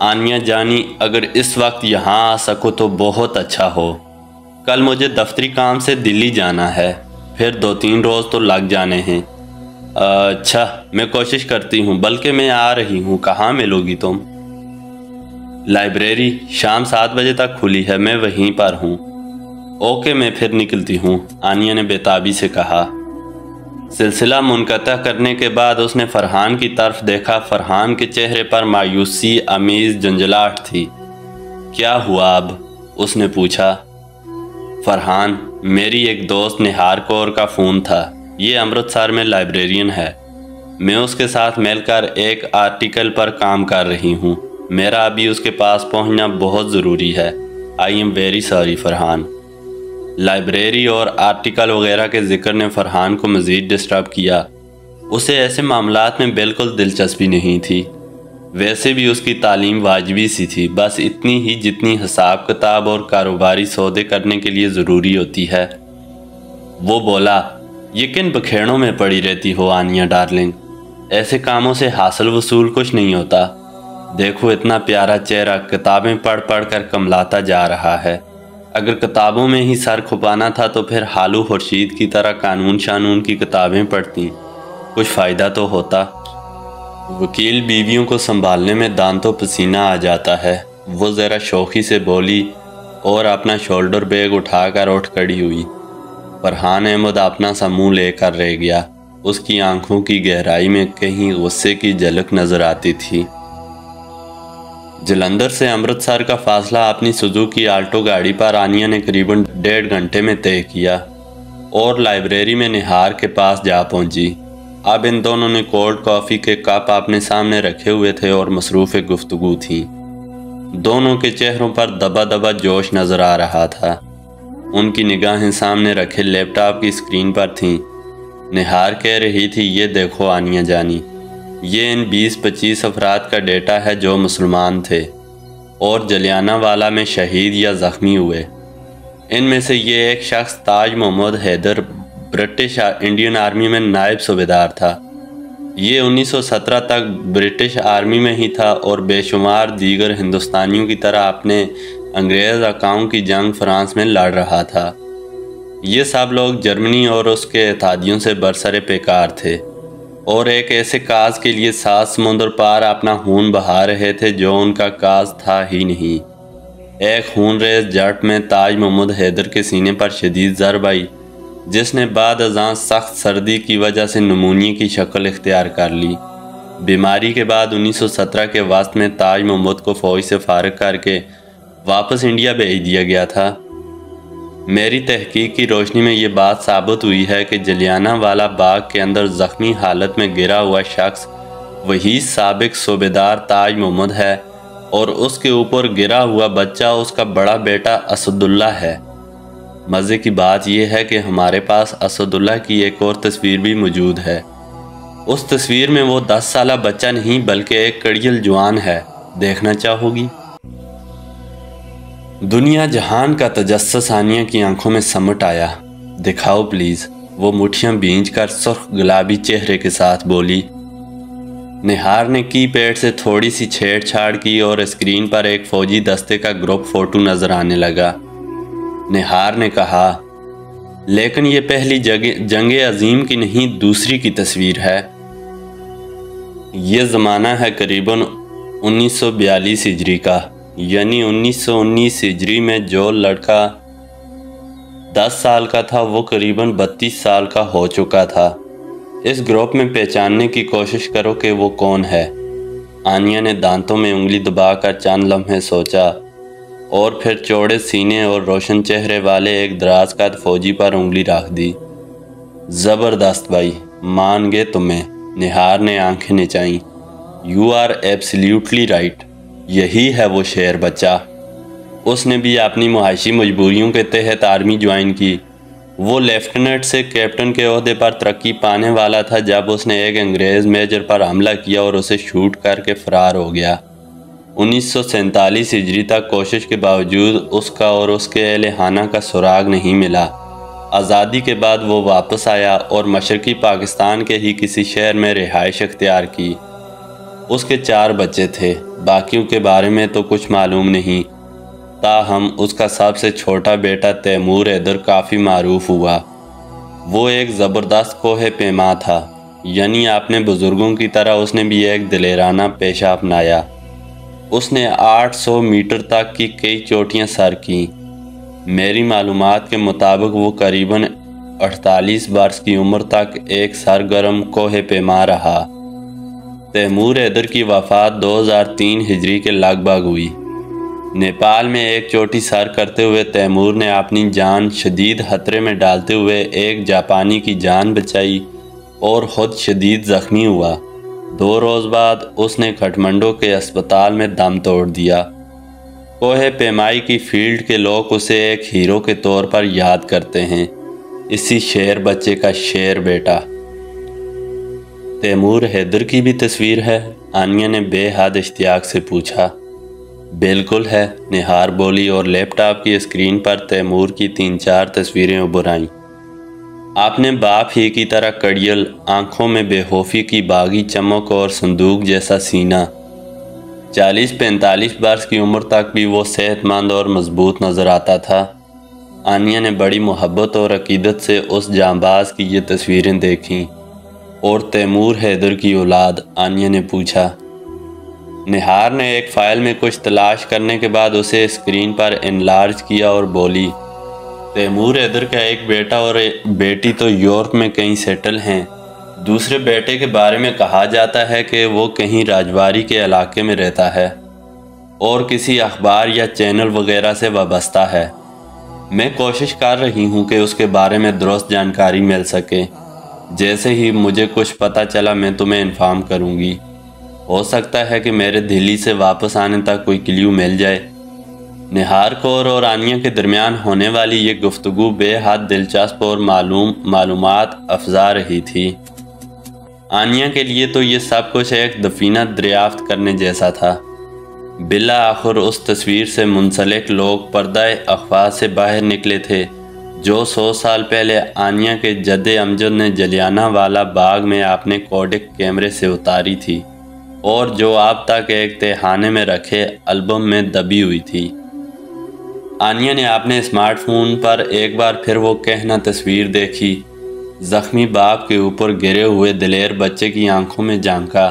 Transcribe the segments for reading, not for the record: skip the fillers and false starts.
آنیا جانی، اگر اس وقت یہاں آ سکو تو بہت اچھا ہو۔ کل مجھے دفتری کام سے دلی جانا ہے، پھر 2-3 روز تو لگ جانے ہیں۔ اچھا، میں کوشش کرتی ہوں، بلکہ میں آ رہی ہوں۔ کہاں ملو گی تم؟ لائبریری، شام 7 بجے تک کھلی ہے، میں وہیں پر ہوں۔ اوکے، میں پھر نکلتی ہوں، آنیا نے بےتابی سے کہا۔ سلسلہ منقطع کرنے کے بعد اس نے فرحان کی طرف دیکھا۔ فرحان کے چہرے پر مایوسی آمیز جھنجھلاہٹ تھی۔ کیا ہوا اب؟ اس نے پوچھا۔ فرحان، میری ایک دوست نہار کور کا فون تھا۔ یہ امرتسر میں لائبریرین ہے۔ میں اس کے ساتھ مل کر ایک آرٹیکل پر کام کر رہی ہوں۔ میرا ابھی اس کے پاس پہنچنا بہت ضروری ہے۔ I am very sorry Farhan. Library اور آرٹیکل وغیرہ کے ذکر نے فرحان کو مزید ڈسٹرب کیا۔ اسے ایسے معاملات میں بالکل دلچسپی نہیں تھی۔ ویسے بھی اس کی تعلیم واجبی سی تھی، بس اتنی ہی جتنی حساب کتاب اور کاروباری سودے کرنے کے لیے ضروری ہوتی ہے۔ وہ بولا، یہ کن بکھیڑوں میں پڑی رہتی ہو آنیا ڈارلنگ؟ ایسے کاموں سے حاصل وصول کچھ نہیں ہوتا۔ دیکھو اتنا پیارا چہرہ کتابیں پڑھ پڑھ کر کملاتا جا رہا ہے۔ اگر کتابوں میں ہی سر کھپانا تھا تو پھر حالو خورشید کی طرح قانون شانون کی کتابیں پڑھتی، کچھ فائدہ تو ہوتا۔ وکیل بیویوں کو سنبھالنے میں دانتوں پسینہ آ جاتا ہے، وہ ذرا شوخی سے بولی اور اپنا شولڈر بیگ اٹھا کر اٹھ کھڑی ہوئی۔ فرحان احمد اپنا سا منہ لے کر رہ گیا۔ اس کی آنکھوں کی گہرائی میں کہیں غصے کی جھلک نظر آتی تھی۔ جلندھر سے امرتسر کا فاصلہ اپنی سوزوکی آلٹو گاڑی پر آنیا نے قریباً 1.5 گھنٹے میں طے کیا اور لائبریری میں نہار کے پاس جا پہنچی۔ اب ان دونوں نے کولڈ کافی کے کپ اپنے سامنے رکھے ہوئے تھے اور مصروف گفتگو تھی۔ دونوں کے چہروں پر دبا دبا جوش نظر آ رہا تھا۔ ان کی نگاہیں سامنے رکھے لیپ ٹاپ کی اسکرین پر تھیں۔ نہار کہہ رہی تھی، یہ دیکھو آنیا جانی، یہ ان 20-25 افراد کا ڈیٹا ہے جو مسلمان تھے اور جلیانہ والا میں شہید یا زخمی ہوئے۔ ان میں سے یہ ایک شخص Taj Muhammad Haider British Indian army میں نائب صوبیدار تھا۔ یہ 1917 تک برٹش آرمی میں ہی تھا اور بے شمار دیگر ہندوستانیوں کی طرح اپنے انگریز آقاؤں کی جنگ فرانس میں لڑ رہا تھا۔ یہ سب لوگ جرمنی اور اس کے اتحادیوں سے برسر پیکار تھے اور ایک ایسے کاز کے لیے 7 سمندر پار اپنا خون بہا رہے تھے جو ان کا کاز تھا ہی نہیں۔ ایک خون ریز جٹ میں تاج محمد حیدر کے سینے پر شدید ضرب آئی، جس نے بعد ازاں سخت سردی کی وجہ سے نمونیا کی شکل اختیار کر لی۔ بیماری کے بعد 1917 کے وسط میں تاج محمد کو فوج سے فارغ کر کے واپس انڈیا بھیج دیا گیا تھا۔ میری تحقیق کی روشنی میں یہ بات ثابت ہوئی ہے کہ جلیانہ والا باغ کے اندر زخمی حالت میں گرا ہوا شخص وہی سابق صوبیدار تاج محمد ہے اور اس کے اوپر گرا ہوا بچہ اس کا بڑا بیٹا اسد اللہ ہے۔ مزے کی بات یہ ہے کہ ہمارے پاس اسد اللہ کی ایک اور تصویر بھی موجود ہے۔ اس تصویر میں وہ 10 سالہ بچہ نہیں بلکہ ایک کڑیل جوان ہے۔ دیکھنا چاہو گی؟ دنیا جہان کا تجسس آنیا کی آنکھوں میں سمٹ آیا۔ دکھاؤ پلیز، وہ مٹھیاں بھینچ کر سرخ گلابی چہرے کے ساتھ بولی۔ نہار نے کی پیڈ سے تھوڑی سی چھیڑ چھاڑ کی اور اسکرین پر ایک فوجی دستے کا گروپ فوٹو نظر آنے لگا۔ نہار نے کہا، لیکن یہ پہلی جنگ عظیم کی نہیں، دوسری کی تصویر ہے۔ یہ زمانہ ہے قریباً 1942 ہجری کا، یعنی 1919 ہجری میں جو لڑکا 10 سال کا تھا وہ قریباً 32 سال کا ہو چکا تھا۔ اس گروپ میں پہچاننے کی کوشش کرو کہ وہ کون ہے۔ آنیا نے دانتوں میں انگلی دبا کر چند لمحے سوچا اور پھر چوڑے سینے اور روشن چہرے والے ایک دراز قد فوجی پر انگلی رکھ دی۔ زبردست بھائی، مان گے تمہیں، نہار نے آنکھیں نچائیں۔ یو آر ایبسلیوٹلی رائٹ، یہی ہے وہ شیر بچہ۔ اس نے بھی اپنی معاشی مجبوریوں کے تحت آرمی جوائن کی۔ وہ لیفٹیننٹ سے کیپٹن کے عہدے پر ترقی پانے والا تھا جب اس نے ایک انگریز میجر پر حملہ کیا اور اسے شوٹ کر کے فرار ہو گیا۔ 1947 ہجری تک کوشش کے باوجود اس کا اور اس کے اہل خانہ کا سراغ نہیں ملا۔ آزادی کے بعد وہ واپس آیا اور مشرقی پاکستان کے ہی کسی شہر میں رہائش اختیار کی۔ اس کے 4 بچے تھے، باقیوں کے بارے میں تو کچھ معلوم نہیں، تاہم اس کا سب سے چھوٹا بیٹا تیمور حیدر کافی معروف ہوا۔ وہ ایک زبردست کوہ پیما تھا، یعنی اپنے بزرگوں کی طرح اس نے بھی ایک دلیرانہ پیشہ اپنایا۔ اس نے 800 میٹر تک کی کئی چوٹیاں سر کیں۔ میری معلومات کے مطابق وہ قریباً 48 برس کی عمر تک ایک سرگرم کوہ پیما رہا۔ تیمور حیدر کی وفات 2003 ہجری کے لگ بھگ ہوئی۔ نیپال میں ایک چوٹی سر کرتے ہوئے تیمور نے اپنی جان شدید خطرے میں ڈالتے ہوئے ایک جاپانی کی جان بچائی اور خود شدید زخمی ہوا۔ 2 روز بعد اس نے کھٹمنڈو کے اسپتال میں دم توڑ دیا۔ کوہ پیمائی کی فیلڈ کے لوگ اسے ایک ہیرو کے طور پر یاد کرتے ہیں، اسی شیر بچے کا شیر بیٹا۔ تیمور حیدر کی بھی تصویر ہے؟ آنیا نے بے حد اشتیاق سے پوچھا۔ بالکل ہے، نہار بولی اور لیپ ٹاپ کی اسکرین پر تیمور کی 3-4 تصویریں ابھر آئیں۔ آپ نے باپ ہی کی طرح کڑیل، آنکھوں میں بے خوفی کی باغی چمک اور صندوق جیسا سینہ۔ 40-45 برس کی عمر تک بھی وہ صحت مند اور مضبوط نظر آتا تھا۔ آنیا نے بڑی محبت اور عقیدت سے اس جانباز کی یہ تصویریں دیکھیں۔ اور تیمور حیدر کی اولاد؟ آنیا نے پوچھا۔ نہار نے ایک فائل میں کچھ تلاش کرنے کے بعد اسے اسکرین پر انلارج کیا اور بولی، تیمور حیدر کا ایک بیٹا اور بیٹی تو یورپ میں کہیں سیٹل ہیں۔ دوسرے بیٹے کے بارے میں کہا جاتا ہے کہ وہ کہیں راجواری کے علاقے میں رہتا ہے اور کسی اخبار یا چینل وغیرہ سے وابستہ ہے۔ میں کوشش کر رہی ہوں کہ اس کے بارے میں درست جانکاری مل سکے۔ جیسے ہی مجھے کچھ پتہ چلا میں تمہیں انفارم کروں گی۔ ہو سکتا ہے کہ میرے دہلی سے واپس آنے تک کوئی کلیو مل جائے۔ نہار کور اور آنیا کے درمیان ہونے والی یہ گفتگو بے حد دلچسپ اور معلومات افزا رہی تھی۔ آنیا کے لیے تو یہ سب کچھ ایک دفینہ دریافت کرنے جیسا تھا۔ بالآخر اس تصویر سے منسلک لوگ پردہ اخفا سے باہر نکلے تھے، جو 100 سال پہلے آنیا کے جد امجد نے جلیانہ والا باغ میں اپنے کوڈک کیمرے سے اتاری تھی اور جو اب تک ایک تہخانے میں رکھے البم میں دبی ہوئی تھی۔ آنیا نے اپنے اسمارٹ فون پر ایک بار پھر وہ کہنا تصویر دیکھی۔ زخمی باپ کے اوپر گرے ہوئے دلیر بچے کی آنکھوں میں جھانکا،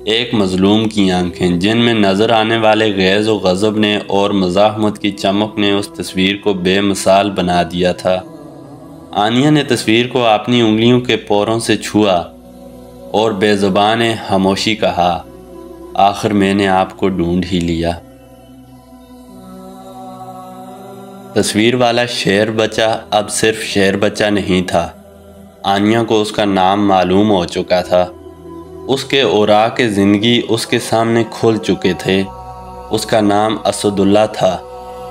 ایک مظلوم کی آنکھیں جن میں نظر آنے والے غیظ و غضب نے اور مزاحمت کی چمک نے اس تصویر کو بے مثال بنا دیا تھا۔ آنیا نے تصویر کو اپنی انگلیوں کے پوروں سے چھوا اور بے زبان خاموشی کہا، آخر میں نے آپ کو ڈھونڈ ہی لیا۔ تصویر والا شیر بچہ اب صرف شیر بچہ نہیں تھا۔ آنیا کو اس کا نام معلوم ہو چکا تھا۔ اس کے اوراق زندگی اس کے سامنے کھل چکے تھے۔ اس کا نام اسد اللہ تھا۔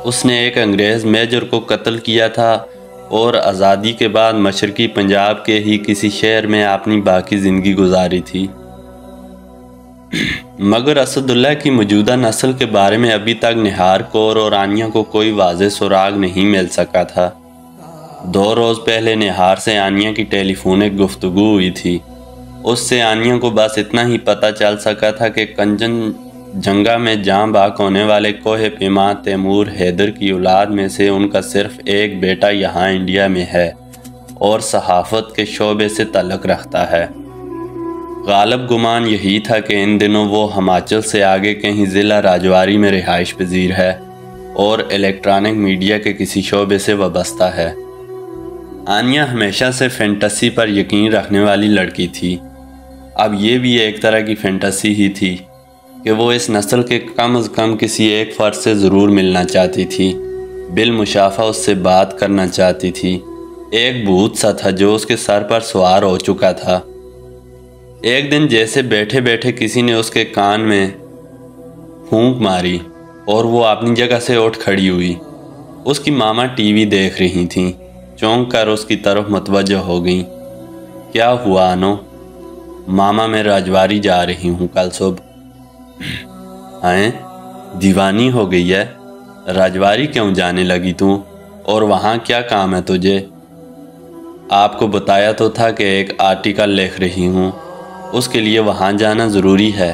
اس نے ایک انگریز میجر کو قتل کیا تھا اور آزادی کے بعد مشرقی پنجاب کے ہی کسی شہر میں اپنی باقی زندگی گزاری تھی۔ مگر اسد اللہ کی موجودہ نسل کے بارے میں ابھی تک نہار کور اور آنیا کو کوئی واضح سراغ نہیں مل سکا تھا۔ 2 روز پہلے نہار سے آنیا کی ٹیلی فونک گفتگو ہوئی تھی۔ اس سے آنیا کو بس اتنا ہی پتہ چل سکا تھا کہ کنچن جنگا میں جاں باک ہونے والے کوہ پیما تیمور حیدر کی اولاد میں سے ان کا صرف ایک بیٹا یہاں انڈیا میں ہے اور صحافت کے شعبے سے تعلق رکھتا ہے۔ غالب گمان یہی تھا کہ ان دنوں وہ ہماچل سے آگے کہیں ضلع راجواری میں رہائش پذیر ہے اور الیکٹرانک میڈیا کے کسی شعبے سے وابستہ ہے۔ آنیا ہمیشہ سے فینٹیسی پر یقین رکھنے والی لڑکی تھی۔ اب یہ بھی ایک طرح کی فینٹیسی ہی تھی کہ وہ اس نسل کے کم از کم کسی ایک فرد سے ضرور ملنا چاہتی تھی، بالمشافہ اس سے بات کرنا چاہتی تھی۔ ایک بھوت سا تھا جو اس کے سر پر سوار ہو چکا تھا۔ ایک دن جیسے بیٹھے بیٹھے کسی نے اس کے کان میں پھونک ماری اور وہ اپنی جگہ سے اٹھ کھڑی ہوئی۔ اس کی ماما ٹی وی دیکھ رہی تھیں، چونک کر اس کی طرف متوجہ ہو گئیں۔ کیا ہوا انو؟ ماما میں راجواری جا رہی ہوں کل صبح۔ ہیں؟ دیوانی ہو گئی ہے؟ راجواری کیوں جانے لگی تو؟ اور وہاں کیا کام ہے تجھے؟ آپ کو بتایا تو تھا کہ ایک آرٹیکل لکھ رہی ہوں، اس کے لیے وہاں جانا ضروری ہے۔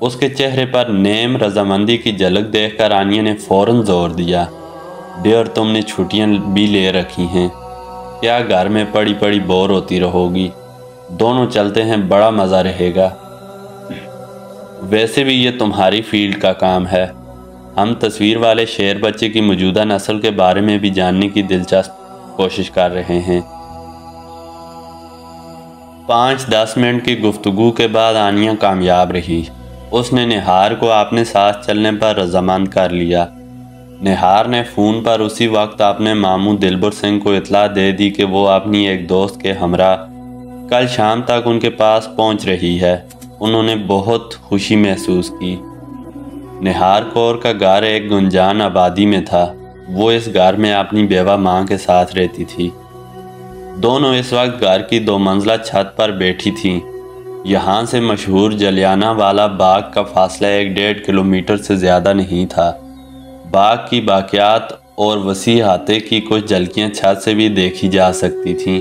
اس کے چہرے پر نیم رضامندی کی جھلک دیکھ کر آنیا نے فوراً زور دیا، ڈیئر تم نے چھٹیاں بھی لے رکھی ہیں، کیا گھر میں پڑی پڑی بور ہوتی رہو گی؟ دونوں چلتے ہیں، بڑا مزہ رہے گا۔ ویسے بھی یہ تمہاری فیلڈ کا کام ہے، ہم تصویر والے شیر بچے کی موجودہ نسل کے بارے میں بھی جاننے کی دلچسپ کوشش کر رہے ہیں۔ 5-10 منٹ کی گفتگو کے بعد آنیا کامیاب رہی۔ اس نے نہار کو اپنے ساتھ چلنے پر رضامند کر لیا۔ نہار نے فون پر اسی وقت اپنے ماموں دلبر سنگھ کو اطلاع دے دی کہ وہ اپنی ایک دوست کے ہمراہ کل شام تک ان کے پاس پہنچ رہی ہے۔ انہوں نے بہت خوشی محسوس کی۔ نہار کور کا گھر ایک گنجان آبادی میں تھا۔ وہ اس گھر میں اپنی بیوہ ماں کے ساتھ رہتی تھی۔ دونوں اس وقت گھر کی 2 منزلہ چھت پر بیٹھی تھیں۔ یہاں سے مشہور جلیانہ والا باغ کا فاصلہ 1.5 کلومیٹر سے زیادہ نہیں تھا۔ باغ کی باقیات اور وسیع احاطے کی کچھ جھلکیاں چھت سے بھی دیکھی جا سکتی تھیں۔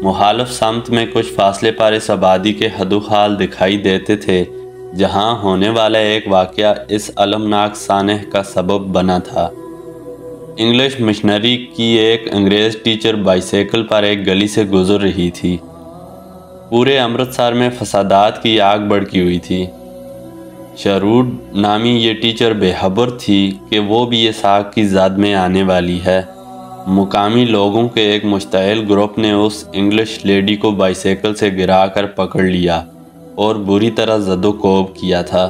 مخالف سمت میں کچھ فاصلے پر اس آبادی کے حد و حال دکھائی دیتے تھے جہاں ہونے والا ایک واقعہ اس المناک سانحہ کا سبب بنا تھا۔ انگلش مشنری کی ایک انگریز ٹیچر بائیسیکل پر ایک گلی سے گزر رہی تھی۔ پورے امرتسر میں فسادات کی آگ بھڑکی ہوئی تھی۔ شروڈ نامی یہ ٹیچر بے خبر تھی کہ وہ بھی اس آگ کی زد میں آنے والی ہے۔ مقامی لوگوں کے ایک مشتعل گروپ نے اس انگلش لیڈی کو بائیسیکل سے گرا کر پکڑ لیا اور بری طرح زد و کوب کیا تھا۔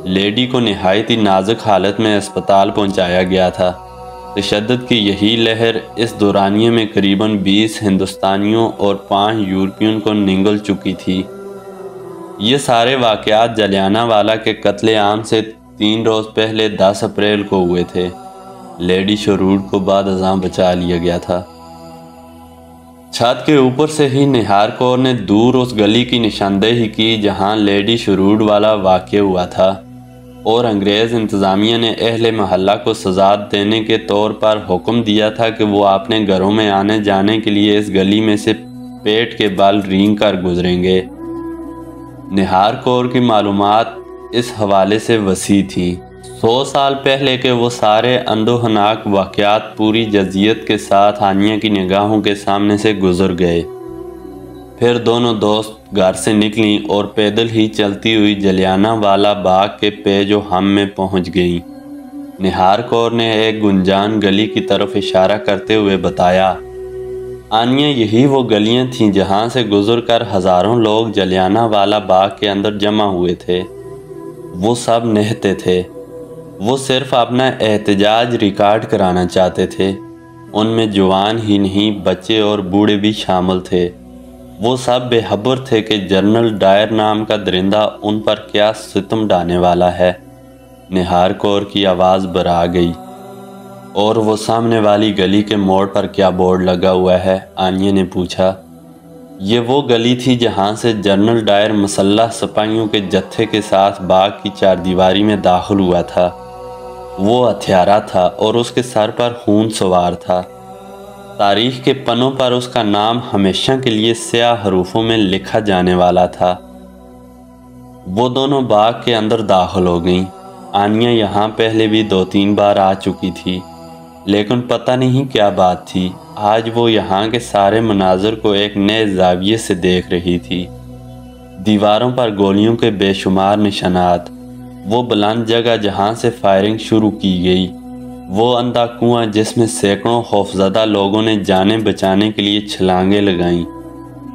لیڈی کو نہایت ہی نازک حالت میں اسپتال پہنچایا گیا تھا۔ تشدد کی یہی لہر اس دورانیے میں قریباً 20 ہندوستانیوں اور 5 یورپیوں کو نگل چکی تھی۔ یہ سارے واقعات جلیانہ والا کے قتل عام سے 3 روز پہلے 10 اپریل کو ہوئے تھے۔ لیڈی شروڈ کو بعد ازاں بچا لیا گیا تھا۔ چھت کے اوپر سے ہی نہار کور نے دور اس گلی کی نشاندہی کی جہاں لیڈی شروڈ والا واقع ہوا تھا، اور انگریز انتظامیہ نے اہل محلہ کو سزا دینے کے طور پر حکم دیا تھا کہ وہ اپنے گھروں میں آنے جانے کے لیے اس گلی میں سے پیٹ کے بل رینگ کر گزریں گے۔ نہار کور کی معلومات اس حوالے سے وسیع تھیں۔ 100 سال پہلے کے وہ سارے اندوہناک واقعات پوری جزیت کے ساتھ آنیا کی نگاہوں کے سامنے سے گزر گئے۔ پھر دونوں دوست گھر سے نکلیں اور پیدل ہی چلتی ہوئی جلیانہ والا باغ کے پیچ و ہم میں پہنچ گئیں۔ نہار کور نے ایک گنجان گلی کی طرف اشارہ کرتے ہوئے بتایا، آنیا یہی وہ گلیاں تھیں جہاں سے گزر کر ہزاروں لوگ جلیانہ والا باغ کے اندر جمع ہوئے تھے۔ وہ سب نہتے تھے۔ وہ صرف اپنا احتجاج ریکارڈ کرانا چاہتے تھے۔ ان میں جوان ہی نہیں، بچے اور بوڑھے بھی شامل تھے۔ وہ سب بے خبر تھے کہ جنرل ڈائر نام کا درندہ ان پر کیا ستم ڈھانے والا ہے۔ نہار کور کی آواز برآ گئی، اور وہ سامنے والی گلی کے موڑ پر کیا بورڈ لگا ہوا ہے؟ آنیا نے پوچھا۔ یہ وہ گلی تھی جہاں سے جنرل ڈائر مسلح سپاہیوں کے جتھے کے ساتھ باغ کی 4 دیواری میں داخل ہوا تھا۔ وہ ہتھیارا تھا اور اس کے سر پر خون سوار تھا۔ تاریخ کے پنوں پر اس کا نام ہمیشہ کے لیے سیاہ حروفوں میں لکھا جانے والا تھا۔ وہ دونوں باغ کے اندر داخل ہو گئیں۔ آنیا یہاں پہلے بھی 2-3 بار آ چکی تھی، لیکن پتہ نہیں کیا بات تھی، آج وہ یہاں کے سارے مناظر کو ایک نئے زاویے سے دیکھ رہی تھی۔ دیواروں پر گولیوں کے بے شمار نشانات، وہ بلند جگہ جہاں سے فائرنگ شروع کی گئی، وہ اندھا کنواں جس میں سینکڑوں خوفزدہ لوگوں نے جانیں بچانے کے لیے چھلانگیں لگائیں،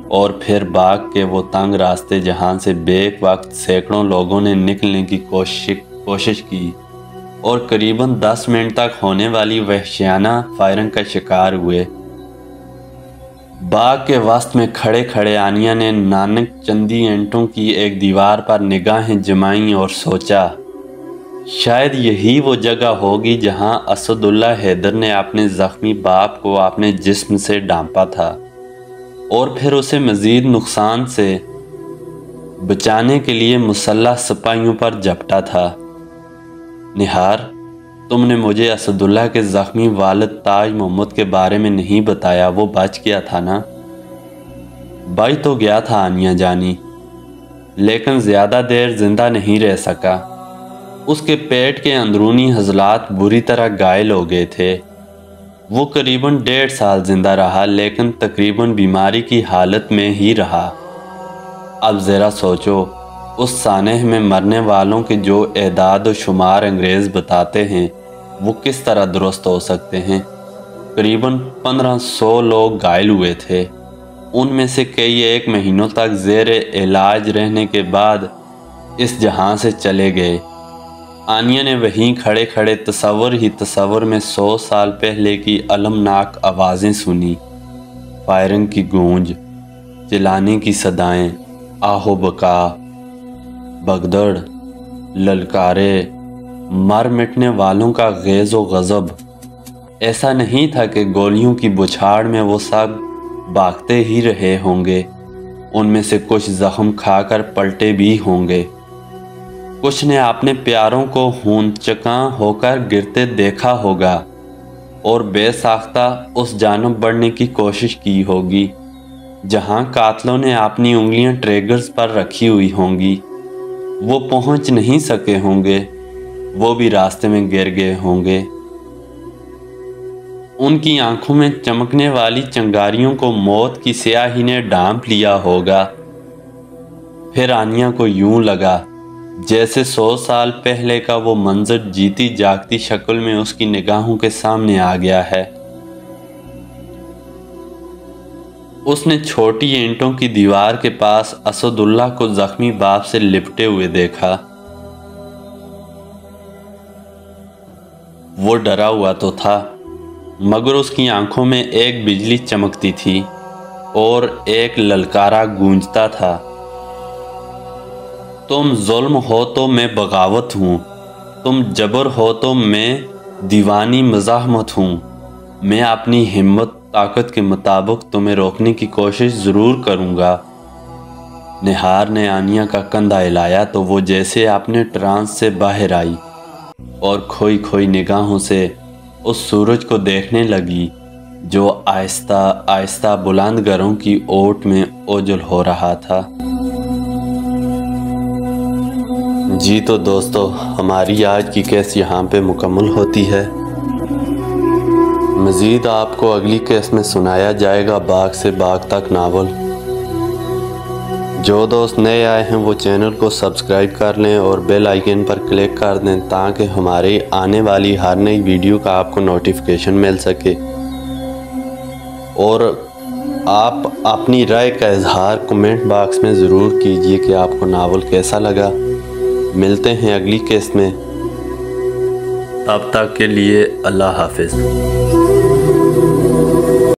اور پھر باغ کے وہ تنگ راستے جہاں سے بیک وقت سینکڑوں لوگوں نے نکلنے کی کوشش کی اور قریباً 10 منٹ تک ہونے والی وحشیانہ فائرنگ کا شکار ہوئے۔ باغ کے وسط میں کھڑے کھڑے آنیا نے نانک چندی اینٹوں کی ایک دیوار پر نگاہیں جمائیں اور سوچا، شاید یہی وہ جگہ ہوگی جہاں اسد اللہ حیدر نے اپنے زخمی باپ کو اپنے جسم سے ڈھانپا تھا اور پھر اسے مزید نقصان سے بچانے کے لیے مسلح سپاہیوں پر جھپٹا تھا۔ نہار، تم نے مجھے اسد اللہ کے زخمی والد تاج محمد کے بارے میں نہیں بتایا، وہ بچ گیا تھا نا؟ بچ تو گیا تھا آنیا جانی، لیکن زیادہ دیر زندہ نہیں رہ سکا۔ اس کے پیٹ کے اندرونی عضلات بری طرح گھائل ہو گئے تھے۔ وہ قریباً 1.5 سال زندہ رہا، لیکن تقریباً بیماری کی حالت میں ہی رہا۔ اب ذرا سوچو، اس سانحے میں مرنے والوں کے جو اعداد و شمار انگریز بتاتے ہیں وہ کس طرح درست ہو سکتے ہیں؟ قریباً 1500 لوگ گھائل ہوئے تھے۔ ان میں سے کئی 1 مہینوں تک زیر علاج رہنے کے بعد اس جہاں سے چلے گئے۔ آنیہ نے وہیں کھڑے کھڑے تصور میں 100 سال پہلے کی المناک آوازیں سنی۔ فائرنگ کی گونج، چلانے کی صدائیں، آہو بکا، بگدڑ، للکارے، مر مٹنے والوں کا غیظ و غضب۔ ایسا نہیں تھا کہ گولیوں کی بچھاڑ میں وہ سب بھاگتے ہی رہے ہوں گے۔ ان میں سے کچھ زخم کھا کر پلٹے بھی ہوں گے۔ کچھ نے اپنے پیاروں کو خون چکاں ہو کر گرتے دیکھا ہوگا اور بے ساختہ اس جانب بڑھنے کی کوشش کی ہوگی جہاں قاتلوں نے اپنی انگلیاں ٹریگرز پر رکھی ہوئی ہوں گی۔ وہ پہنچ نہیں سکے ہوں گے، وہ بھی راستے میں گر گئے ہوں گے۔ ان کی آنکھوں میں چمکنے والی چنگاریوں کو موت کی سیاہی نے ڈھانپ لیا ہوگا۔ پھر آنیہ کو یوں لگا جیسے 100 سال پہلے کا وہ منظر جیتی جاگتی شکل میں اس کی نگاہوں کے سامنے آ گیا ہے۔ اس نے چھوٹی اینٹوں کی دیوار کے پاس اسد اللہ کو زخمی باپ سے لپٹے ہوئے دیکھا۔ وہ ڈرا ہوا تو تھا، مگر اس کی آنکھوں میں ایک بجلی چمکتی تھی اور ایک للکارا گونجتا تھا۔ تم ظلم ہو تو میں بغاوت ہوں، تم جبر ہو تو میں دیوانی مزاحمت ہوں۔ میں اپنی ہمت طاقت کے مطابق تمہیں روکنے کی کوشش ضرور کروں گا۔ نہار نے آنیہ کا کندھا ہلایا تو وہ جیسے اپنے ٹرانس سے باہر آئی اور کھوئی کھوئی نگاہوں سے اس سورج کو دیکھنے لگی جو آہستہ آہستہ بلند گروں کی اوٹ میں اوجل ہو رہا تھا۔ جی تو دوستو، ہماری آج کی کیس یہاں پہ مکمل ہوتی ہے۔ مزید آپ کو اگلی کیس میں سنایا جائے گا باغ سے باغ تک ناول۔ جو دوست نئے آئے ہیں وہ چینل کو سبسکرائب کر لیں اور بیل آئیکن پر کلک کر دیں تاکہ ہماری آنے والی ہر نئی ویڈیو کا آپ کو نوٹیفیکیشن مل سکے۔ اور آپ اپنی رائے کا اظہار کمنٹ باکس میں ضرور کیجئے کہ آپ کو ناول کیسا لگا۔ ملتے ہیں اگلی کیس میں، تب تک کے لیے اللہ حافظ۔